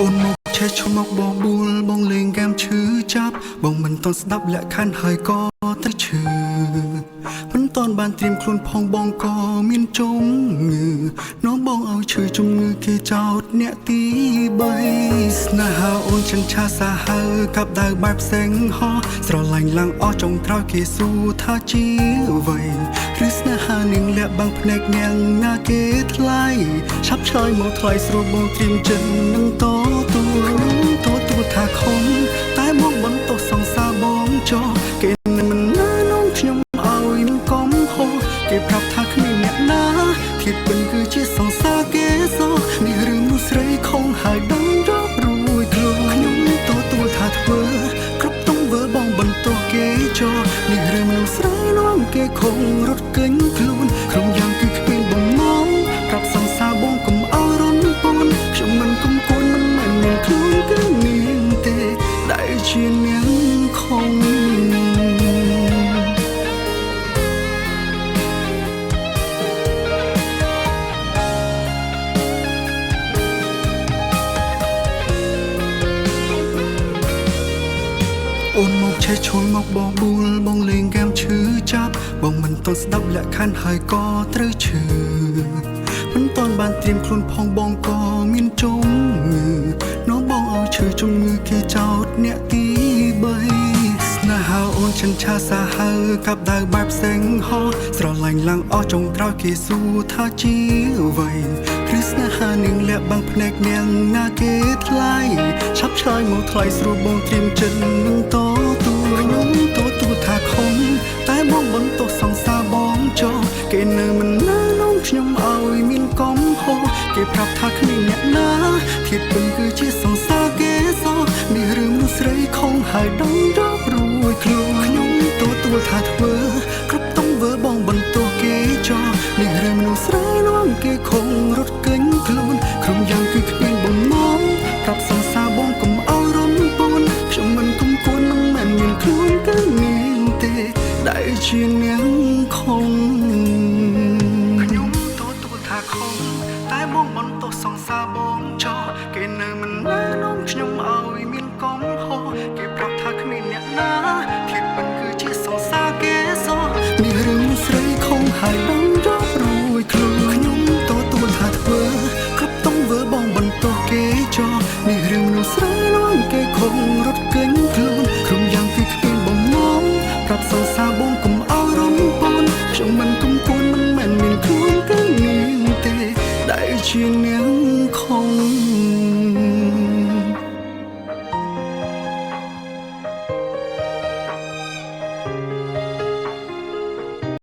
អូនមកឆេះឈុំមកបងបួលបងលេងហ្គេមឈឺចាប់បងមិនតន់ស្ដាប់លក្ខខណ្ឌហើយក៏ទៅឈឺមិនតន់បានត្រៀមខ្លួនផងបងក៏មានជំងឺនោមបងឲ្យឈឺជំងឺគេចោទអ្នកទី3ស្នេហាអូនចិនឆាសាហើកាប់ដៅបែបផ្សេងហោះស្រឡាញ់ឡើងអស់ចុងក្រោយគេសួរថាជាអ្វីឬស្នេហានឹងលាក់បាំងភ្នែកអ្នកណាគេថ្លៃឆាប់ឆ្លើយមកថ្លៃស្រួលបងត្រៀមចិត្តនឹងទទួលថាខំតែមកបន្ទោសសង្សារបងចោគេមិនណានងខ្ញុំឲ្យនឹងកំហុសគេប្រាប់ថាគ្មានអ្នកណាធៀបពិនគឺជាសង្សារគេសោះនេះរឿងនោះស្រីខំហើយដឹងរាប់រួយខ្លួនខ្ញុំទទួលថាធ្វើគ្រប់ទង្វើបងបន្ទោសគេចោនេះរឿងមនុស្សស្រីនាំគេខំរត់គេញខ្លួនក្រុមយ៉ាងគឺគ្មានបំណងប្រាប់សង្សារបងកុំឲ្យរន់ពន់ខ្ញុំមិនគុំគួនមិនមែនមានខ្លួនគឺមានទេដែលជាអ្នកខំអូនមកឆេះឈួលមកបងបួលបងលេងហ្គេមឈឺចាប់បងមិនតន់ស្ដាប់លក្ខខណ្ឌហើយក៏ត្រូវឈឺមិនតន់បានត្រៀមខ្លួនផងបងក៏មានជំងឺនោមបងឲ្យឈឺជំងឺគេចោទអ្នកទី3ស្នេហាអូនចិនឆាសាហើកាប់ដៅបែបផ្សេងហោះស្រឡាញ់ឡើងអស់ចុងក្រោយគេសួរថាជាអ្វីឬស្នេហានឹងលាក់បាំងភ្នែកអ្នកណាគេថ្លៃឆាប់ឆ្លើយមកថ្លៃស្រួលបងត្រៀមចិត្តនឹងទទួលថាខំតែបងបន្ទោសសង្សារបងចោគេនៅមិនណានងខ្ញុំឲ្យមានកំហុសគេប្រាប់ថាគ្មានអ្នកណាធៀបពិនគឺជាសង្សារគេសោះនេះរឿងមនុស្សស្រីខំហើយដឹងរាប់រួយខ្លួនខ្ញុំទទួលថាធ្វើគ្រប់ទង្វើបងបន្ទោសគេចោនេះរឿងមនុស្សស្រីនាំគេខំរត់គេញខ្លួនក្រុមយ៉ាងគឺគ្មានបំណងប្រាប់សង្សារបងកុំឲ្យរន់ពន់ខ្ញុំមិនគុំគួនមិនមែនមានខ្លួនគឺមានទេដែលជាអ្នកខំខ្ញុំទទួលថាខំតែបងបន្ទោសសង្សារបងចោគេនៅមិនណានាំខ្ញុំឲ្យមានកំហុសគេប្រាប់ថាគ្មានអ្នកណាធៀបពិនគឺជាសង្សារគេសោះនេះរឿងស្រីខំហើយដឹងរាប់រួយខ្លួនខ្ញុំទទួលថាធ្វើគ្រប់ទង្វើបងបន្ទោសគេចោនេះរឿងមនុស្សស្រីនាំគេខំរត់គេញខ្លួនក្រុមយ៉ាងគឺគ្មានបំណងប្រាប់សង្សារបងកុំឲ្យរន់ពន់ខ្ញុំមិនគុំគួនមិនមែនមានខ្លួនគឺមានទេដែលជាអ្នកខំ